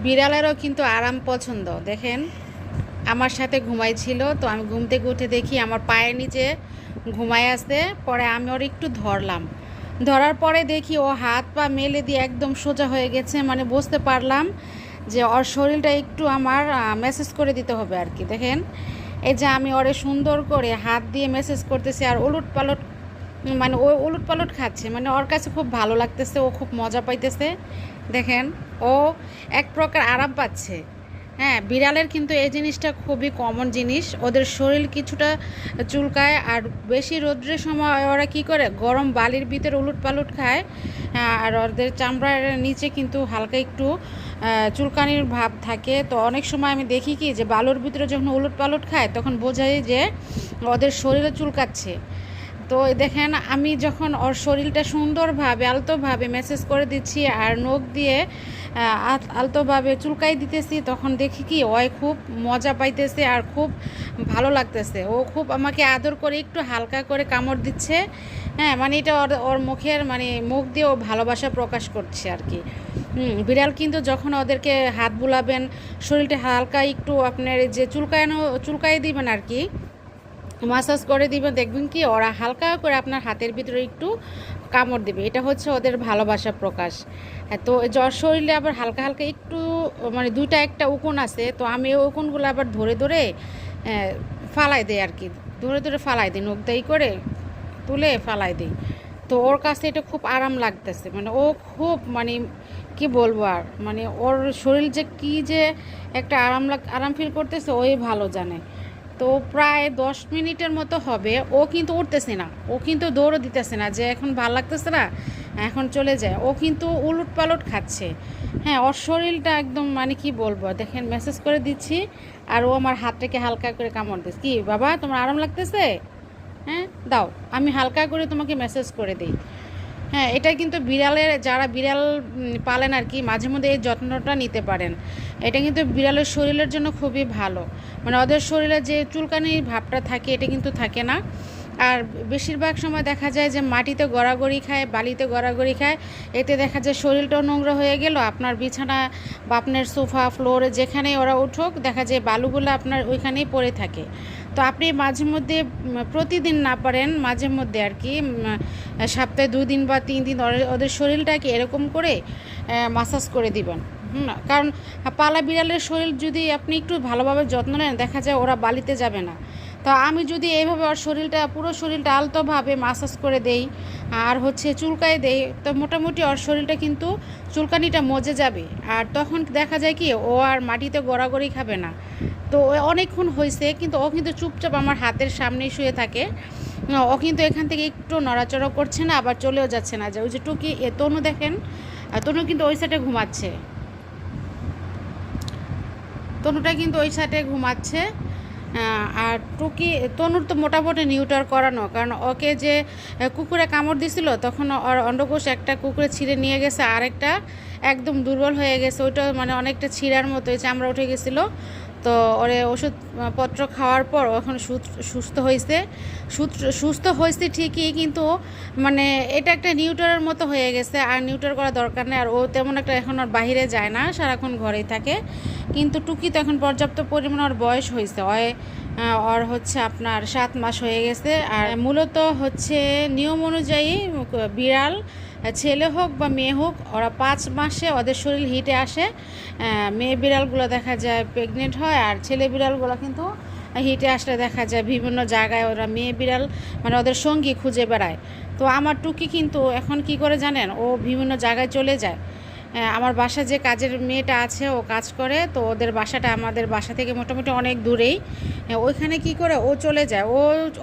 বিড়ালেরও কিন্তু আরাম পছন্দ। দেখেন আমার সাথে ঘুমাইছিল, তো আমি ঘুম থেকে উঠে দেখি আমার পায়ের নিচে ঘুমায় আছে। পরে আমি ওর একটু ধরলাম, ধরার পরে দেখি ও হাত পা মেলে দিয়ে একদম সোজা হয়ে গেছে। মানে বুঝতে পারলাম যে ওর শরীরটা একটু আমার মেসেজ করে দিতে হবে আর কি। দেখেন এই যে আমি ওরে সুন্দর করে হাত দিয়ে মেসেজ করতেছি আর উলট পালট, মানে ও উলট পালট খাচ্ছে। মানে ওর কাছে খুব ভালো লাগতেছে, ও খুব মজা পাইতেছে। দেখেন ও এক প্রকার আরাম পাচ্ছে। হ্যাঁ, বিড়ালের কিন্তু এই জিনিসটা খুবই কমন জিনিস। ওদের শরীর কিছুটা চুলকায়, আর বেশি রৌদ্রের সময় ওরা কি করে গরম বালির ভিতরে উলট পালট খায়। আর ওদের চামড়ার নিচে কিন্তু হালকা একটু চুলকানির ভাব থাকে। তো অনেক সময় আমি দেখি কি যে বালুর ভিতরে যখন উলট পালট খায় তখন বোঝাই যে ওদের শরীরে চুলকাচ্ছে। তো দেখেন আমি যখন ওর শরীরটা সুন্দরভাবে আলতোভাবে মেসেজ করে দিচ্ছি আর নখ দিয়ে আলতোভাবে চুলকাই দিতেছি, তখন দেখি কি ওই খুব মজা পাইতেছে আর খুব ভালো লাগতেছে। ও খুব আমাকে আদর করে একটু হালকা করে কামড় দিচ্ছে। হ্যাঁ, মানে এটা ওর ওর মুখের মানে মুখ দিয়ে ও ভালোবাসা প্রকাশ করছে আর কি। বিড়াল কিন্তু যখন ওদেরকে হাত বুলাবেন, শরীরটা হালকা একটু আপনার যে চুলকায় দিবেন আর কি, মাসাজ করে দিবেন, দেখবেন কি ওরা হালকা করে আপনার হাতের ভিতরে একটু কামড় দিবে। এটা হচ্ছে ওদের ভালোবাসা প্রকাশ। হ্যাঁ, তো জ্বর শরীরে আবার হালকা হালকা একটু মানে দুইটা একটা উকুন আছে, তো আমি ওই উকুনগুলো আবার ধরে ধরে ফালাই দেই আর কি। ধরে ধরে ফালাই দিই, নখ দাই করে তুলে ফালাই দিই। তো ওর কাছে এটা খুব আরাম লাগতেছে। মানে ও খুব মানে কি বলবো আর, মানে ওর শরীর যে কি যে একটা আরাম ফিল করতেছে ওই ভালো জানে। তো প্রায় 10 মিনিটের মতো হবে, ও কিন্তু উঠতেছে না, ও কিন্তু দৌড়ও দিতেছে না যে এখন ভাল লাগতেছে না এখন চলে যায়। ও কিন্তু উলট পালট খাচ্ছে। হ্যাঁ, ওর শরীরটা একদম মানে কি বলবো, দেখেন মেসেজ করে দিচ্ছি আর ও আমার হাতটাকে হালকা করে কামড় দিচ্ছে। কি বাবা তোমার আরাম লাগতেছে? হ্যাঁ দাও, আমি হালকা করে তোমাকে মেসেজ করে দিই। হ্যাঁ, এটা কিন্তু বিড়ালের যারা বিড়াল পালেন আর কি, মাঝে মধ্যে এই যত্নটা নিতে পারেন। এটা কিন্তু বিড়ালের শরীরের জন্য খুবই ভালো। মানে ওদের শরীরে যে চুলকানির ভাবটা থাকে এটা কিন্তু থাকে না। আর বেশিরভাগ সময় দেখা যায় যে মাটিতে গড়াগড়ি খায়, বালিতে গড়াগড়ি খায়। এতে দেখা যায় শরীরটাও নোংরা হয়ে গেল। আপনার বিছানা বা আপনার সোফা ফ্লোরে যেখানে ওরা উঠুক, দেখা যায় বালুগুলো আপনার ওইখানেই পড়ে থাকে। তো আপনি মাঝে মধ্যে প্রতিদিন না পারেন মাঝে মধ্যে আর কি, সপ্তাহে 2 দিন বা 3 দিন ওদের শরীরটাকে এরকম করে মাসাজ করে দিবেন। কারণ পালা বিড়ালের শরীর যদি আপনি একটু ভালোভাবে যত্ন নেন, দেখা যায় ওরা বালিতে যাবে না। তো আমি যদি এইভাবে ওর শরীরটা পুরো শরীরটা আলতোভাবে মাসাজ করে দেই আর হচ্ছে চুলকায় দেই, তো মোটামুটি ওর শরীরটা কিন্তু চুলকানিটা মজে যাবে। আর তখন দেখা যায় কি ও আর মাটিতে গড়াগড়ি খাবে না। তো অনেকক্ষণ হয়েছে কিন্তু ও কিন্তু চুপচাপ আমার হাতের সামনেই শুয়ে থাকে। ও কিন্তু এখান থেকে একটু নড়াচড়া করছে না, আবার চলেও যাচ্ছে না। যে ওই যে টুকি তনু দেখেন, তনু কিন্তু ওই সাইডে ঘুমাচ্ছে। তনুটা কিন্তু ওই সাইডে ঘুমাচ্ছে। আর টুকি তনুর তো মোটামুটি নিউটার করানো, কারণ ওকে যে কুকুরে কামড় দিছিল তখন ওর অন্ডকোষ একটা কুকুরে ছিঁড়ে নিয়ে গেছে, আরেকটা একদম দুর্বল হয়ে গেছে। ওইটা মানে অনেকটা ছিঁড়ার মতো চামড়া উঠে গেছিলো। তো ওরে ওষুধপত্র খাওয়ার পর এখন সুস্থ হয়েছে। সুস্থ হয়েছে ঠিকই, কিন্তু মানে এটা একটা নিউটারের মতো হয়ে গেছে। আর নিউটার করা দরকার নেই। আর ও তেমন একটা এখন আর বাইরে যায় না, সারাক্ষণ ঘরেই থাকে। কিন্তু টুকি তো এখন পর্যাপ্ত পরিমাণ ওর বয়স হয়েছে। ওর হচ্ছে আপনার 7 মাস হয়ে গেছে। আর মূলত হচ্ছে নিয়ম অনুযায়ী বিড়াল ছেলে হোক বা মেয়ে হোক, ওরা 5 মাসে ওদের শরীর হিটে আসে। মেয়ে বিড়ালগুলো দেখা যায় প্রেগনেন্ট হয়, আর ছেলে বিড়ালগুলো কিন্তু হিটে আসলে দেখা যায় বিভিন্ন জায়গায় ওরা মেয়ে বিড়াল মানে ওদের সঙ্গী খুঁজে বেড়ায়। তো আমার টুকি কিন্তু এখন কি করে জানেন, ও বিভিন্ন জায়গায় চলে যায়। আমার বাসায় যে কাজের মেয়েটা আছে ও কাজ করে, তো ওদের বাসাটা আমাদের বাসা থেকে মোটামুটি অনেক দূরেই। ওইখানে কি করে ও চলে যায়,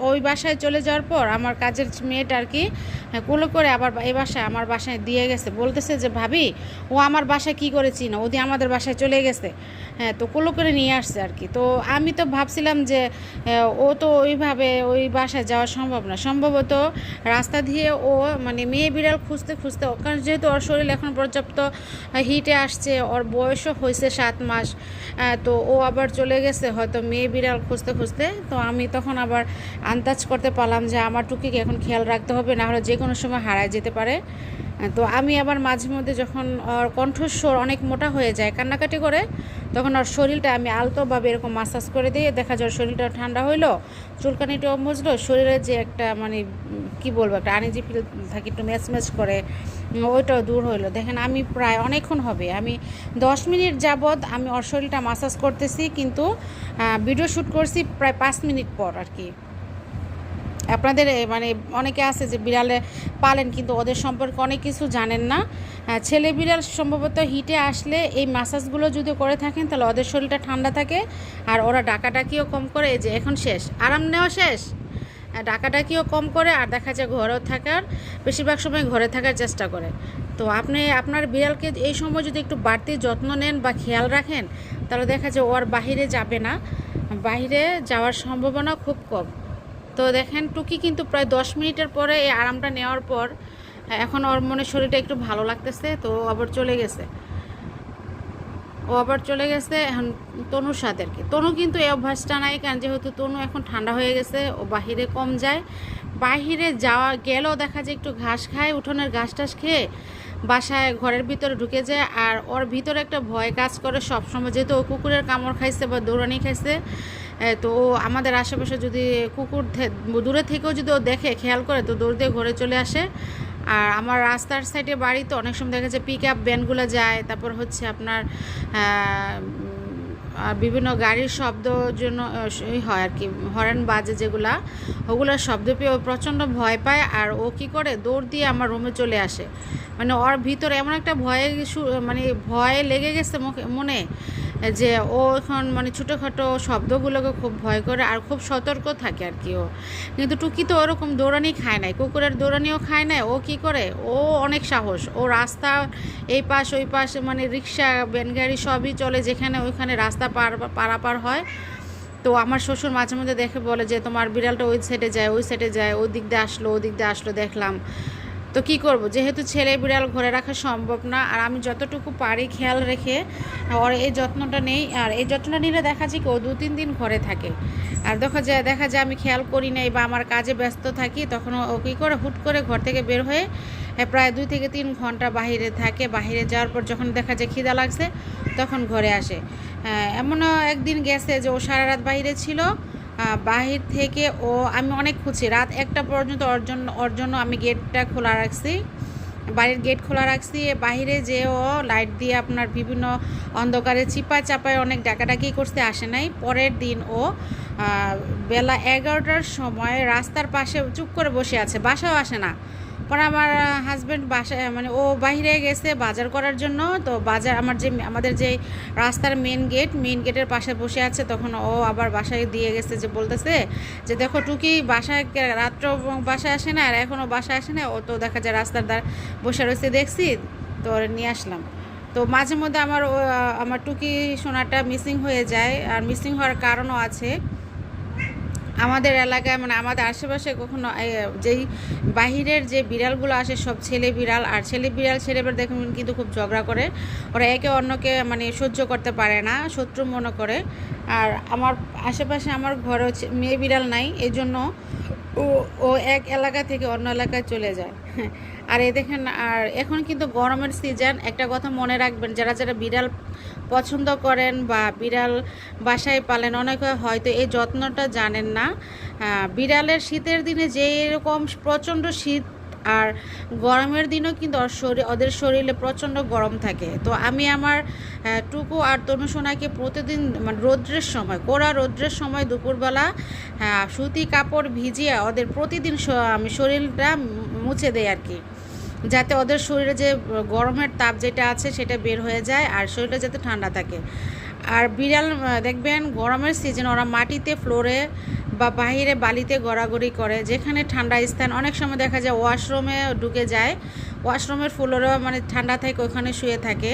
ওই বাসায় চলে যাওয়ার পর আমার কাজের মেয়েটা আর কি কোলে করে আবার এই বাসায় আমার বাসায় দিয়ে গেছে। বলতেছে যে ভাবি ও আমার বাসায় কি করেছি না, ওদি আমাদের বাসায় চলে গেছে। হ্যাঁ, তো কোলো করে নিয়ে আসছে আর কি। তো আমি তো ভাবছিলাম যে ও তো ওইভাবে ওই বাসায় যাওয়া সম্ভব না, সম্ভবত রাস্তা দিয়ে ও মানে মেয়ে বিড়াল খুঁজতে খুঁজতে, কারণ যেহেতু ওর শরীর এখন পর্যাপ্ত হিটে আসছে, ওর বয়সও হয়েছে 7 মাস, তো ও আবার চলে গেছে হয়তো মেয়ে বিড়াল খুঁজতে খুঁজতে। তো আমি তখন আবার আন্দাজ করতে পারলাম যে আমার টুকিকে এখন খেয়াল রাখতে হবে, না হলে যে কোনো সময় হারায় যেতে পারে। তো আমি আবার মাঝে মধ্যে যখন ওর কণ্ঠস্বর অনেক মোটা হয়ে যায় কান্নাকাটি করে, তখন ওর শরীরটা আমি আলতোভাবে এরকম মাসাজ করে দিয়ে দেখা যায় ওর শরীরটা ঠান্ডা হইলো, চুলকানিটাও মুছলো, শরীরে যে একটা মানে কি বলবো একটা আনইজি ফিল থাকে, একটু ম্যাচ ম্যাচ করে, ওইটাও দূর হইলো। দেখেন আমি প্রায় অনেকক্ষণ হবে, আমি 10 মিনিট যাবৎ আমি ওর শরীরটা মাসাজ করতেছি, কিন্তু ভিডিও শ্যুট করছি প্রায় 5 মিনিট পর আর কি। আপনাদের মানে অনেকে আছে যে বিড়ালে পালেন কিন্তু ওদের সম্পর্কে অনেক কিছু জানেন না। ছেলে বিড়াল সম্ভবত হিটে আসলে এই মাসাজগুলো যদি করে থাকেন তাহলে ওদের শরীরটা ঠান্ডা থাকে, আর ওরা ডাকাডাকিও কম করে। এই যে এখন শেষ, আরাম নেওয়া শেষ, ডাকাডাকিও কম করে, আর দেখা যায় ঘরেও থাকার বেশিরভাগ সময় ঘরে থাকার চেষ্টা করে। তো আপনি আপনার বিড়ালকে এই সময় যদি একটু বাড়তি যত্ন নেন বা খেয়াল রাখেন, তাহলে দেখা যায় ওর বাহিরে যাবে না, বাহিরে যাওয়ার সম্ভাবনা খুব কম। তো দেখেন টুকি কিন্তু প্রায় 10 মিনিটের পরে এই আরামটা নেওয়ার পর এখন ওর মনে শরীরটা একটু ভালো লাগতেছে, তো আবার চলে গেছে, এখন তনুর সাথে আর কি। তনু কিন্তু এই অভ্যাসটা নাই, কারণ যেহেতু তনু এখন ঠান্ডা হয়ে গেছে, ও বাহিরে কম যায়, বাহিরে যাওয়া গেলেও দেখা যায় একটু ঘাস খায়, উঠোনের ঘাস টাস খেয়ে বাসায় ঘরের ভিতরে ঢুকে যায়। আর ওর ভিতরে একটা ভয় কাজ করে সবসময়, যেহেতু ও কুকুরের কামড় খাইছে বা দৌড়ানি খাইছে, তো ও আমাদের আশেপাশে যদি কুকুর দূরে থেকেও যদি ও দেখে খেয়াল করে তো দৌড় দিয়ে ঘরে চলে আসে। আর আমার রাস্তার সাইডে বাড়ি, তো অনেক সময় দেখা যায় পিক আপ ভ্যানগুলো যায়, তারপর হচ্ছে আপনার আর বিভিন্ন গাড়ির শব্দর জন্য হয় আর কি, হর্ন বাজে যেগুলা, ওগুলোর শব্দ পেয়ে ও প্রচণ্ড ভয় পায়, আর ও কী করে দৌড় দিয়ে আমার রুমে চলে আসে। মানে ওর ভিতরে এমন একটা মানে ভয় লেগে গেছে মনে, যে ও এখন মানে ছোটোখাটো শব্দগুলোকে খুব ভয় করে আর খুব সতর্ক থাকে আর কি ও। কিন্তু টুকি তো ওরকম দৌড়ানি খায় নাই, কুকুরের দৌড়ানিও খায় নাই। ও কি করে, ও অনেক সাহস, ও রাস্তা এই পাশ ওই পাশ মানে রিক্সা ভ্যানগাড়ি সবই চলে, যেখানে ওইখানে রাস্তা পারাপার হয়। তো আমার শ্বশুর মাঝে মধ্যে দেখে বলে যে তোমার বিড়ালটা ওই সাইডে যায়, ওই সাইডে যায়, ওই দিক দিয়ে আসলো, ওই দিক দিয়ে আসলো, দেখলাম। তো কি করব, যেহেতু ছেলে বিড়াল ঘরে রাখা সম্ভব না, আর আমি যতটুকু পারি খেয়াল রেখে ওর এই যত্নটা নেই। আর এই যত্নটা নিলে দেখা যায় কি ও 2-3 দিন ঘরে থাকে, আর দেখা যায় আমি খেয়াল করি নাই বা আমার কাজে ব্যস্ত থাকি, তখন ও কী করে হুট করে ঘর থেকে বের হয়ে প্রায় 2 থেকে 3 ঘন্টা বাহিরে থাকে। বাহিরে যাওয়ার পর যখন দেখা যায় খিদা লাগছে তখন ঘরে আসে। এমনও একদিন গেছে যে ও সারা রাত বাইরে ছিল, বাহির থেকে আমি অনেক খুঁজছি, রাত 1টা পর্যন্ত ওর জন্য আমি গেটটা খোলা রাখছি, বাড়ির গেট খোলা রাখছি। বাহিরে যে ও লাইট দিয়ে আপনার বিভিন্ন অন্ধকারে চিপায় চাপায় অনেক ডাকাডাকি করতে আসে নাই। পরের দিন ও বেলা 11টার সময় রাস্তার পাশে চুপ করে বসে আছে, বাসাও আসে না। পরে আমার হাজব্যান্ড বাসায় মানে ও বাইরে গেছে বাজার করার জন্য, তো বাজার আমাদের যে রাস্তার মেন গেটের পাশে বসে আছে, তখন ও আবার বাসায় দিয়ে গেছে, যে বলতেছে যে দেখো টুকি বাসায় রাত্র বাসায় আসে না, আর এখনও বাসায় আসে না, ও তো দেখা যায় রাস্তার ধার বসে রয়েছে দেখছি, তো নিয়ে আসলাম। তো মাঝে মধ্যে আমার টুকি সোনাটা মিসিং হয়ে যায়, আর মিসিং হওয়ার কারণও আছে। আমাদের এলাকায় মানে আমাদের আশেপাশে কখনো যেই বাহিরের যে বিড়ালগুলো আসে সব ছেলে বিড়াল, আর ছেলে বিড়াল দেখুন কিন্তু খুব ঝগড়া করে, ওরা একে অন্যকে মানে সহ্য করতে পারে না, শত্রু মনে করে। আর আমার আশেপাশে আমার ঘরে মেয়ে বিড়াল নাই, এই জন্য ও এক এলাকা থেকে অন্য এলাকায় চলে যায়। আর দেখেন, আর এখন কিন্তু গরমের সিজন, একটা কথা মনে রাখবেন, যারা বিড়াল পছন্দ করেন বা বিড়াল বাসায় পালেন, অনেকে হয়তো এই যত্নটা জানেন না। বিড়ালের শীতের দিনে যে এরকম প্রচণ্ড শীত, আর গরমের দিনও কিন্তু ওদের শরীরে প্রচণ্ড গরম থাকে। তো আমি আমার টুকু আর তনুসোনাকে প্রতিদিন মানে রৌদ্রের সময়, কড়া রৌদ্রের সময় দুপুরবেলা সুতি কাপড় ভিজিয়ে ওদের প্রতিদিন আমি শরীরটা মুছে দেই আর কি, যাতে ওদের শরীরে যে গরমের তাপ যেটা আছে সেটা বের হয়ে যায়, আর শরীরটা যাতে ঠান্ডা থাকে। আর বিড়াল দেখবেন গরমের সিজন ওরা মাটিতে, ফ্লোরে বা বাহিরে বালিতে গড়াগড়ি করে, যেখানে ঠান্ডা স্থান, অনেক সময় দেখা যায় ওয়াশরুমে ঢুকে যায়, ওয়াশরুমের ফ্লোরেও মানে ঠান্ডা থাকে, ওখানে শুয়ে থাকে।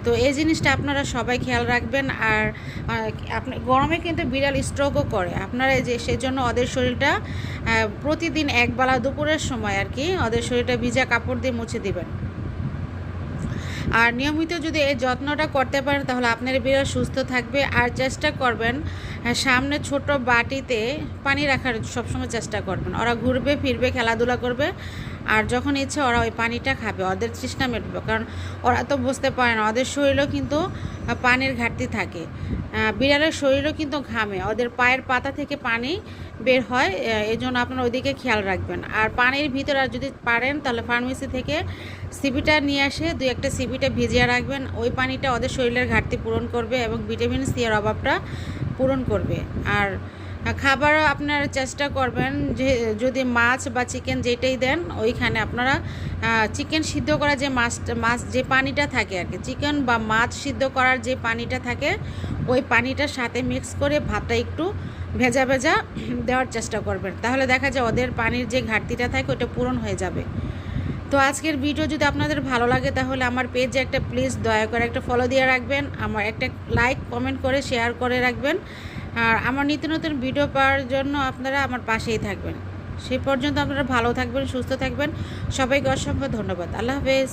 তো এই জিনিসটা আপনারা সবাই খেয়াল রাখবেন। আর গরমে কিন্তু বিড়াল স্ট্রোকও করে আপনারা, সেই জন্য ওদের শরীরটা প্রতিদিন একবেলা দুপুরের সময় আর কি ওদের শরীরটা ভিজা কাপড় দিয়ে মুছে দিবেন। আর নিয়মিত যদি এই যত্নটা করতে পারেন তাহলে আপনার বিড়াল সুস্থ থাকবে। আর চেষ্টা করবেন সামনে ছোট বাটিতে পানি রাখার সবসময় চেষ্টা করবেন, ওরা ঘুরবে ফিরবে খেলাধুলা করবে, আর যখন ইচ্ছে ওরা ওই পানিটা খাবে, ওদের তৃষ্ণা মেটবে। কারণ ওরা তো বুঝতে পারে না, ওদের শরীরেও কিন্তু পানির ঘাটতি থাকে। বিড়ালের শরীরও কিন্তু ঘামে, ওদের পায়ের পাতা থেকে পানি বের হয়, এই জন্য আপনারা ওইদিকে খেয়াল রাখবেন। আর পানির ভিতরে আর যদি পারেন তাহলে ফার্মেসি থেকে সিপিটা নিয়ে আসে 2-1টা সিপিটা ভিজিয়ে রাখবেন। ওই পানিটা ওদের শরীরের ঘাটতি পূরণ করবে এবং ভিটামিন সি এর অভাবটা পূরণ করবে। আর খাবারও আপনারা চেষ্টা করবেন যে যদি মাছ বা চিকেন যেটাই দেন ওইখানে আপনারা চিকেন সিদ্ধ করা যে মাছ যে পানিটা থাকে আর কি, চিকেন বা মাছ সিদ্ধ করার যে পানিটা থাকে ওই পানিটার সাথে মিক্স করে ভাতটা একটু ভেজা ভেজা দেওয়ার চেষ্টা করবেন। তাহলে দেখা যায় ওদের পানির যে ঘাটতিটা থাকে ওটা পূরণ হয়ে যাবে। তো আজকের ভিডিও যদি আপনাদের ভালো লাগে তাহলে আমার পেজে একটা প্লিজ দয়া করে একটা ফলো দিয়ে রাখবেন, আমার একটা লাইক কমেন্ট করে শেয়ার করে রাখবেন। আর আমার নিত্য নতুন ভিডিও পাওয়ার জন্য আপনারা আমার পাশেই থাকবেন। সেই পর্যন্ত আপনারা ভালো থাকবেন, সুস্থ থাকবেন। সবাইকে অসংখ্য ধন্যবাদ। আল্লাহ হাফেজ।